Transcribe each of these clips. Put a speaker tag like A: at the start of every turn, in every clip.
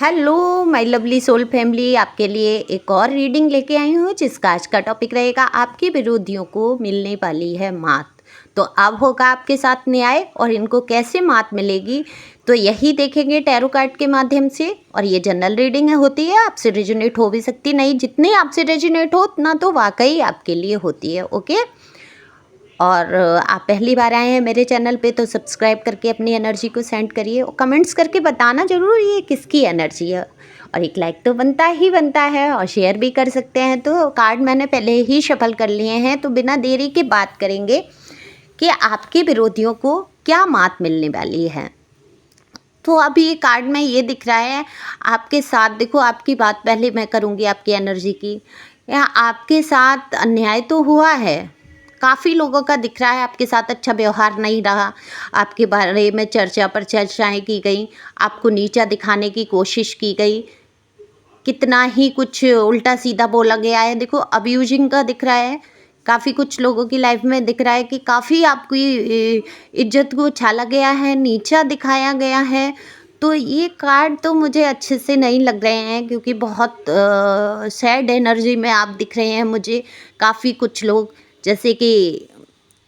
A: Hello my lovely soul family, आपके लिए एक और रीडिंग लेके आई हूँ जिसका आज का टॉपिक रहेगा आपके विरोधियों को मिलने वाली है मात। तो अब होगा आपके साथ न्याय और इनको कैसे मात मिलेगी तो यही देखेंगे टैरो कार्ड के माध्यम से। और ये जनरल रीडिंग होती है, आपसे रेजोनेट हो भी सकती नहीं, जितनी आपसे रेजोनेट हो उतना तो वाकई आपके लिए होती है। ओके, और आप पहली बार आए हैं मेरे चैनल पे तो सब्सक्राइब करके अपनी एनर्जी को सेंड करिए और कमेंट्स करके बताना ज़रूर ये किसकी एनर्जी है। और एक लाइक तो बनता ही बनता है और शेयर भी कर सकते हैं। तो कार्ड मैंने पहले ही शफल कर लिए हैं, तो बिना देरी के बात करेंगे कि आपके विरोधियों को क्या मात मिलने वाली है। तो अभी ये कार्ड में ये दिख रहा है आपके साथ, देखो आपकी बात पहले मैं करूँगी आपकी एनर्जी की। या आपके साथ अन्याय तो हुआ है, काफ़ी लोगों का दिख रहा है आपके साथ अच्छा व्यवहार नहीं रहा, आपके बारे में चर्चा पर चर्चाएं की गई, आपको नीचा दिखाने की कोशिश की गई, कितना ही कुछ उल्टा सीधा बोला गया है। देखो अब्यूजिंग का दिख रहा है, काफ़ी कुछ लोगों की लाइफ में दिख रहा है कि काफ़ी आपकी इज्जत को उछाला गया है, नीचा दिखाया गया है। तो ये कार्ड तो मुझे अच्छे से नहीं लग रहे हैं क्योंकि बहुत सैड एनर्जी में आप दिख रहे हैं मुझे। काफ़ी कुछ लोग जैसे कि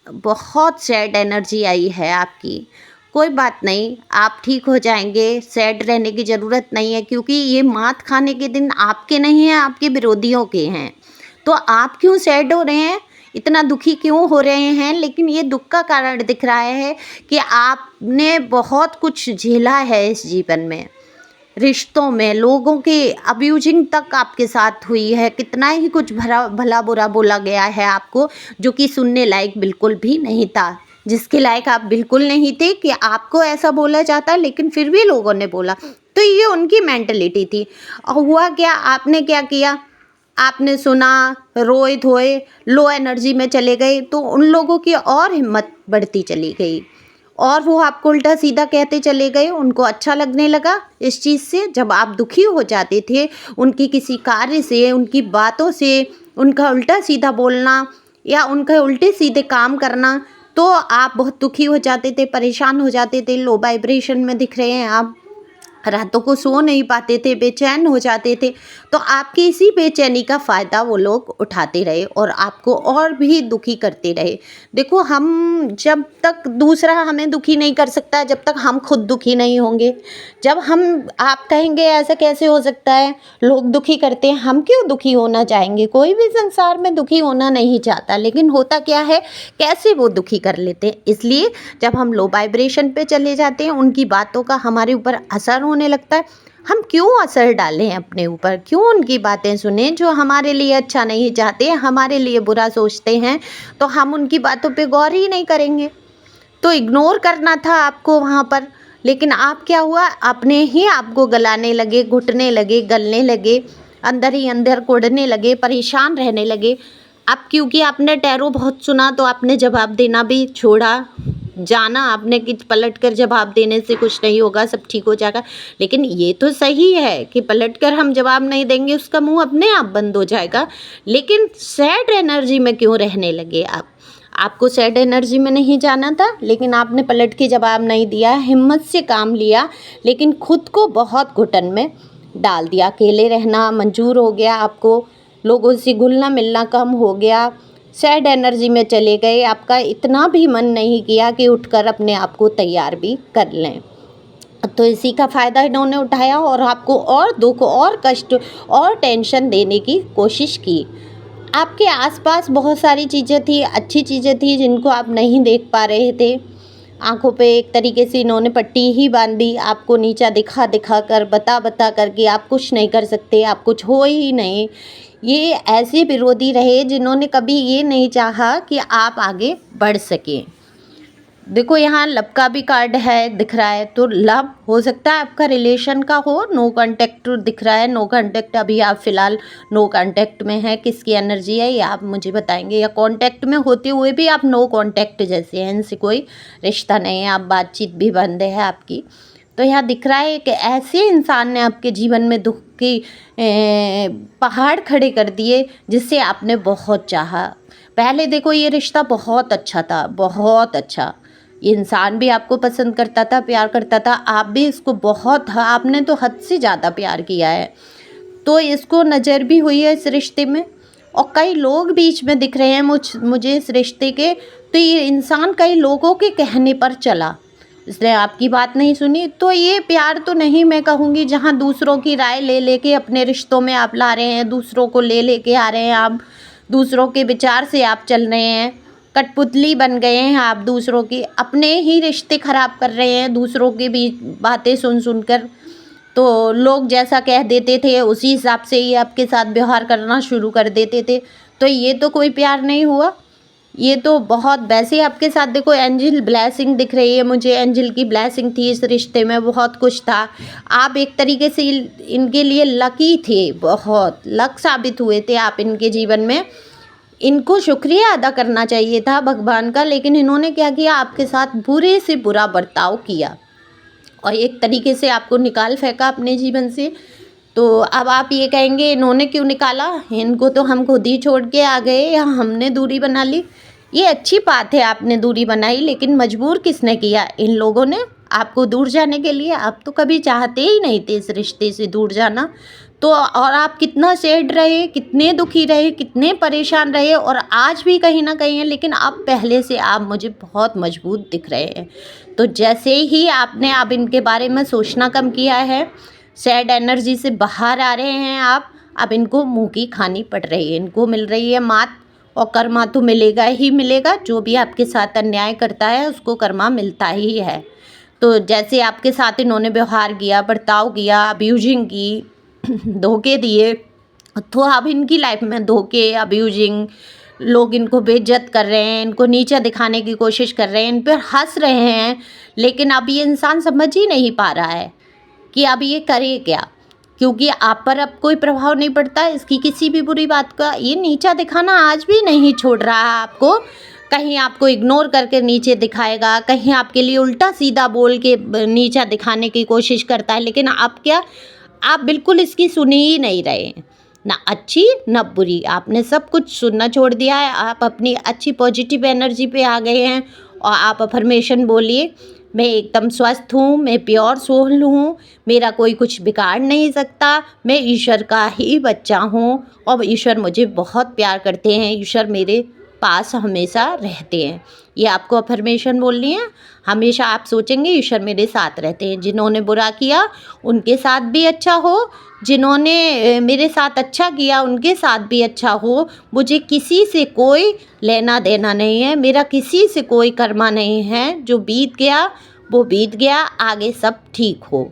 A: बहुत सैड एनर्जी आई है आपकी। कोई बात नहीं, आप ठीक हो जाएंगे, सैड रहने की ज़रूरत नहीं है क्योंकि ये मात खाने के दिन आपके नहीं हैं, आपके विरोधियों के हैं। तो आप क्यों सैड हो रहे हैं, इतना दुखी क्यों हो रहे हैं? लेकिन ये दुख का कारण दिख रहा है कि आपने बहुत कुछ झेला है इस जीवन में, रिश्तों में लोगों के अब्यूजिंग तक आपके साथ हुई है, कितना ही कुछ भला बुरा बोला गया है आपको, जो कि सुनने लायक बिल्कुल भी नहीं था, जिसके लायक आप बिल्कुल नहीं थे कि आपको ऐसा बोला जाता, लेकिन फिर भी लोगों ने बोला। तो ये उनकी मेंटलिटी थी। और हुआ क्या, आपने क्या किया, आपने सुना, रोए धोए, लो एनर्जी में चले गए, तो उन लोगों की और हिम्मत बढ़ती चली गई और वो आपको उल्टा सीधा कहते चले गए। उनको अच्छा लगने लगा इस चीज़ से। जब आप दुखी हो जाते थे उनकी किसी कार्य से, उनकी बातों से, उनका उल्टा सीधा बोलना या उनका उल्टे सीधे काम करना, तो आप बहुत दुखी हो जाते थे, परेशान हो जाते थे, लो वाइब्रेशन में दिख रहे हैं आप, रातों को सो नहीं पाते थे, बेचैन हो जाते थे। तो आपकी इसी बेचैनी का फ़ायदा वो लोग उठाते रहे और आपको और भी दुखी करते रहे। देखो हम जब तक दूसरा हमें दुखी नहीं कर सकता जब तक हम खुद दुखी नहीं होंगे। जब हम आप कहेंगे ऐसा कैसे हो सकता है, लोग दुखी करते हैं, हम क्यों दुखी होना चाहेंगे? कोई भी संसार में दुखी होना नहीं चाहता, लेकिन होता क्या है, कैसे वो दुखी कर लेते हैं। इसलिए जब हम लो वाइब्रेशन पे चले जाते हैं, उनकी बातों का हमारे ऊपर असर होने लगता है। हम क्यों असर डालें अपने ऊपर, क्यों उनकी बातें सुने जो हमारे लिए अच्छा नहीं चाहते, हमारे लिए बुरा सोचते हैं, तो हम उनकी बातों पे गौर ही नहीं करेंगे। तो इग्नोर करना था आपको वहाँ पर, लेकिन आप क्या हुआ, अपने ही आपको गलाने लगे, घुटने लगे, गलने लगे, अंदर ही अंदर कुढ़ने लगे, परेशान रहने लगे। अब क्योंकि आपने टैरो बहुत सुना तो आपने जवाब देना भी छोड़ा, जाना आपने कि पलट कर जवाब देने से कुछ नहीं होगा, सब ठीक हो जाएगा। लेकिन ये तो सही है कि पलट कर हम जवाब नहीं देंगे उसका मुंह अपने आप बंद हो जाएगा। लेकिन सैड एनर्जी में क्यों रहने लगे आप? आपको सैड एनर्जी में नहीं जाना था, लेकिन आपने पलट के जवाब नहीं दिया, हिम्मत से काम लिया, लेकिन खुद को बहुत घुटन में डाल दिया। अकेले रहना मंजूर हो गया आपको, लोगों से घुलना मिलना कम हो गया, सैड एनर्जी में चले गए। आपका इतना भी मन नहीं किया कि उठकर अपने आप को तैयार भी कर लें। तो इसी का फ़ायदा इन्होंने उठाया और आपको और दुख और कष्ट और टेंशन देने की कोशिश की। आपके आसपास बहुत सारी चीज़ें थी, अच्छी चीज़ें थी जिनको आप नहीं देख पा रहे थे। आँखों पे एक तरीके से इन्होंने पट्टी ही बांध दी, आपको नीचा दिखा दिखा कर, बता बता कर कि आप कुछ नहीं कर सकते, आप कुछ हो ही नहीं। ये ऐसे विरोधी रहे जिन्होंने कभी ये नहीं चाहा कि आप आगे बढ़ सकें। देखो यहाँ लव का भी कार्ड है दिख रहा है, तो लव हो सकता है आपका रिलेशन का हो। नो कांटेक्ट दिख रहा है, नो कांटेक्ट, अभी आप फिलहाल नो कांटेक्ट में हैं। किसकी एनर्जी है ये आप मुझे बताएंगे, या कांटेक्ट में होते हुए भी आप नो कांटेक्ट जैसे हैं, इनसे कोई रिश्ता नहीं है, आप बातचीत भी बंद है आपकी। तो यहाँ दिख रहा है कि ऐसे इंसान ने आपके जीवन में दुख की पहाड़ खड़े कर दिए जिससे आपने बहुत चाहा। पहले देखो ये रिश्ता बहुत अच्छा था, बहुत अच्छा, ये इंसान भी आपको पसंद करता था, प्यार करता था, आप भी इसको बहुत, आपने तो हद से ज़्यादा प्यार किया है। तो इसको नज़र भी हुई है इस रिश्ते में, और कई लोग बीच में दिख रहे हैं मुझे इस रिश्ते के। तो ये इंसान कई लोगों के कहने पर चला, इसने आपकी बात नहीं सुनी। तो ये प्यार तो नहीं मैं कहूँगी, जहाँ दूसरों की राय ले लेके अपने रिश्तों में आप ला रहे हैं, दूसरों को ले लेके आ रहे हैं आप, दूसरों के विचार से आप चल रहे हैं, कठपुतली बन गए हैं आप दूसरों की, अपने ही रिश्ते ख़राब कर रहे हैं दूसरों की भी बातें सुन सुन कर। तो लोग जैसा कह देते थे उसी हिसाब से ही आपके साथ व्यवहार करना शुरू कर देते थे। तो ये तो कोई प्यार नहीं हुआ, ये तो बहुत वैसे आपके साथ देखो एंजल ब्लेसिंग दिख रही है मुझे, एंजल की ब्लेसिंग थी इस रिश्ते में, बहुत कुछ था। आप एक तरीके से इनके लिए लकी थे, बहुत लक साबित हुए थे आप इनके जीवन में। इनको शुक्रिया अदा करना चाहिए था भगवान का, लेकिन इन्होंने क्या किया, आपके साथ बुरे से बुरा बर्ताव किया और एक तरीके से आपको निकाल फेंका अपने जीवन से। तो अब आप ये कहेंगे इन्होंने क्यों निकाला, इनको तो हम खुद ही छोड़ के आ गए या हमने दूरी बना ली। ये अच्छी बात है आपने दूरी बनाई, लेकिन मजबूर किसने किया, इन लोगों ने आपको दूर जाने के लिए। आप तो कभी चाहते ही नहीं थे इस रिश्ते से दूर जाना। तो और आप कितना सैड रहे, कितने दुखी रहे, कितने परेशान रहे, और आज भी कहीं ना कहीं है, लेकिन अब पहले से आप मुझे बहुत मजबूत दिख रहे हैं। तो जैसे ही आपने अब इनके बारे में सोचना कम किया है, सैड एनर्जी से बाहर आ रहे हैं आप, अब इनको मुंह की खानी पड़ रही है, इनको मिल रही है मात, और कर्मा तो मिलेगा ही मिलेगा। जो भी आपके साथ अन्याय करता है उसको कर्मा मिलता ही है। तो जैसे आपके साथ इन्होंने व्यवहार किया, बर्ताव किया, अब्यूजिंग की, धोखे दिए, तो अब इनकी लाइफ में धोखे, अब्यूजिंग, लोग इनको बेइज्जत कर रहे हैं, इनको नीचा दिखाने की कोशिश कर रहे हैं, इन पर हंस रहे हैं, लेकिन अब ये इंसान समझ ही नहीं पा रहा है कि अब ये करे क्या, क्योंकि आप पर अब कोई प्रभाव नहीं पड़ता इसकी किसी भी बुरी बात का। ये नीचा दिखाना आज भी नहीं छोड़ रहा है आपको, कहीं आपको इग्नोर करके नीचे दिखाएगा, कहीं आपके लिए उल्टा सीधा बोल के नीचा दिखाने की कोशिश करता है, लेकिन आप क्या, आप बिल्कुल इसकी सुन ही नहीं रहे हैं, ना अच्छी ना बुरी, आपने सब कुछ सुनना छोड़ दिया है। आप अपनी अच्छी पॉजिटिव एनर्जी पे आ गए हैं और आप अफर्मेशन बोलिए, मैं एकदम स्वस्थ हूँ, मैं प्योर सोल हूँ, मेरा कोई कुछ बिगाड़ नहीं सकता, मैं ईश्वर का ही बच्चा हूँ और ईश्वर मुझे बहुत प्यार करते हैं, ईश्वर मेरे पास हमेशा रहते हैं। ये आपको अफर्मेशन बोलनी है। हमेशा आप सोचेंगे ईश्वर मेरे साथ रहते हैं, जिन्होंने बुरा किया उनके साथ भी अच्छा हो, जिन्होंने मेरे साथ अच्छा किया उनके साथ भी अच्छा हो, मुझे किसी से कोई लेना देना नहीं है, मेरा किसी से कोई कर्मा नहीं है, जो बीत गया वो बीत गया, आगे सब ठीक हो।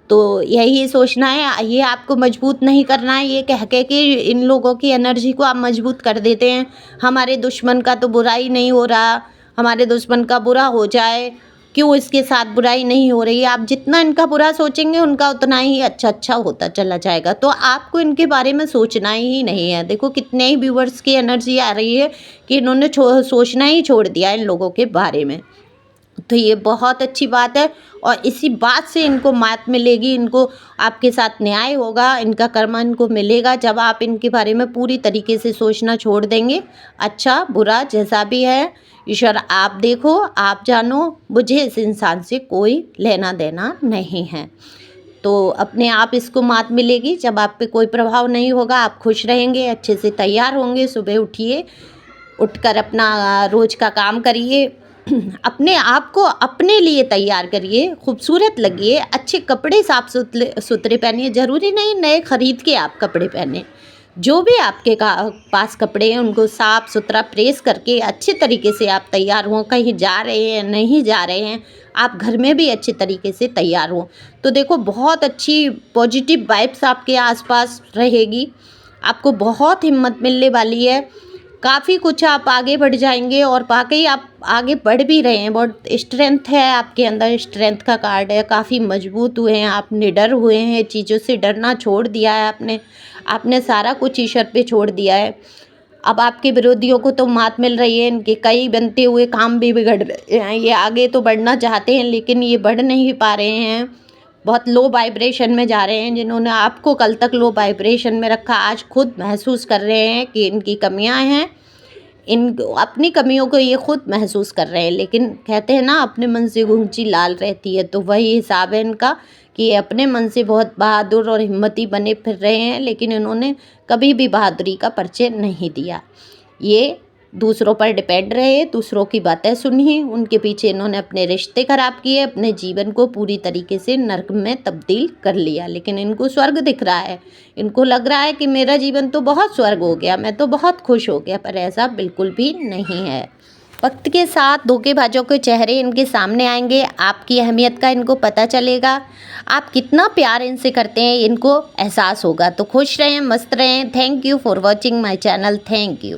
A: तो यही सोचना है, ये आपको मजबूत नहीं करना है ये कह के कि इन लोगों की एनर्जी को आप मजबूत कर देते हैं। हमारे दुश्मन का तो बुराई नहीं हो रहा, हमारे दुश्मन का बुरा हो जाए, क्यों इसके साथ बुराई नहीं हो रही। आप जितना इनका बुरा सोचेंगे उनका उतना ही अच्छा होता चला जाएगा। तो आपको इनके बारे में सोचना ही नहीं है। देखो कितने ही व्यूवर्स की एनर्जी आ रही है कि इन्होंने सोचना ही छोड़ दिया इन लोगों के बारे में। तो ये बहुत अच्छी बात है और इसी बात से इनको मात मिलेगी, इनको आपके साथ न्याय होगा, इनका कर्मा इनको मिलेगा जब आप इनके बारे में पूरी तरीके से सोचना छोड़ देंगे। अच्छा बुरा जैसा भी है, ईश्वर आप देखो, आप जानो, मुझे इस इंसान से कोई लेना देना नहीं है। तो अपने आप इसको मात मिलेगी जब आप पे कोई प्रभाव नहीं होगा, आप खुश रहेंगे, अच्छे से तैयार होंगे, सुबह उठिए, उठकर अपना रोज़ का काम करिए, अपने आप को अपने लिए तैयार करिए, खूबसूरत लगिए, अच्छे कपड़े साफ सुथरे पहनिए। ज़रूरी नहीं नए खरीद के आप कपड़े पहने, जो भी आपके पास कपड़े हैं उनको साफ़ सुथरा प्रेस करके अच्छे तरीके से आप तैयार हों। कहीं जा रहे हैं, नहीं जा रहे हैं, आप घर में भी अच्छे तरीके से तैयार हों। तो देखो बहुत अच्छी पॉजिटिव वाइब्स आपके आसपास रहेगी, आपको बहुत हिम्मत मिलने वाली है, काफ़ी कुछ आप आगे बढ़ जाएंगे और वाकई आप आगे बढ़ भी रहे हैं। बहुत स्ट्रेंथ है आपके अंदर, स्ट्रेंथ का कार्ड है, काफ़ी मजबूत हुए हैं आप, निडर हुए हैं, चीज़ों से डरना छोड़ दिया है आपने सारा कुछ ईश्वर पे छोड़ दिया है। अब आपके विरोधियों को तो मात मिल रही है, इनके कई बनते हुए काम भी बिगड़ रहे हैं। ये आगे तो बढ़ना चाहते हैं लेकिन ये बढ़ नहीं पा रहे हैं, बहुत लो वाइब्रेशन में जा रहे हैं। जिन्होंने आपको कल तक लो वाइब्रेशन में रखा आज खुद महसूस कर रहे हैं कि इनकी कमियां हैं, इन अपनी कमियों को ये खुद महसूस कर रहे हैं, लेकिन कहते हैं ना अपने मन से गूंजी लाल रहती है, तो वही हिसाब है इनका कि ये अपने मन से बहुत बहादुर और हिम्मती बने फिर रहे हैं, लेकिन इन्होंने कभी भी बहादुरी का परिचय नहीं दिया। ये दूसरों पर डिपेंड रहे, दूसरों की बातें सुनी, उनके पीछे इन्होंने अपने रिश्ते खराब किए, अपने जीवन को पूरी तरीके से नर्क में तब्दील कर लिया, लेकिन इनको स्वर्ग दिख रहा है। इनको लग रहा है कि मेरा जीवन तो बहुत स्वर्ग हो गया, मैं तो बहुत खुश हो गया, पर ऐसा बिल्कुल भी नहीं है। वक्त के साथ धोखेबाजों के चेहरे इनके सामने आएंगे, आपकी अहमियत का इनको पता चलेगा, आप कितना प्यार इनसे करते हैं इनको एहसास होगा। तो खुश रहें, मस्त रहें। Thank you for watching my channel. Thank you.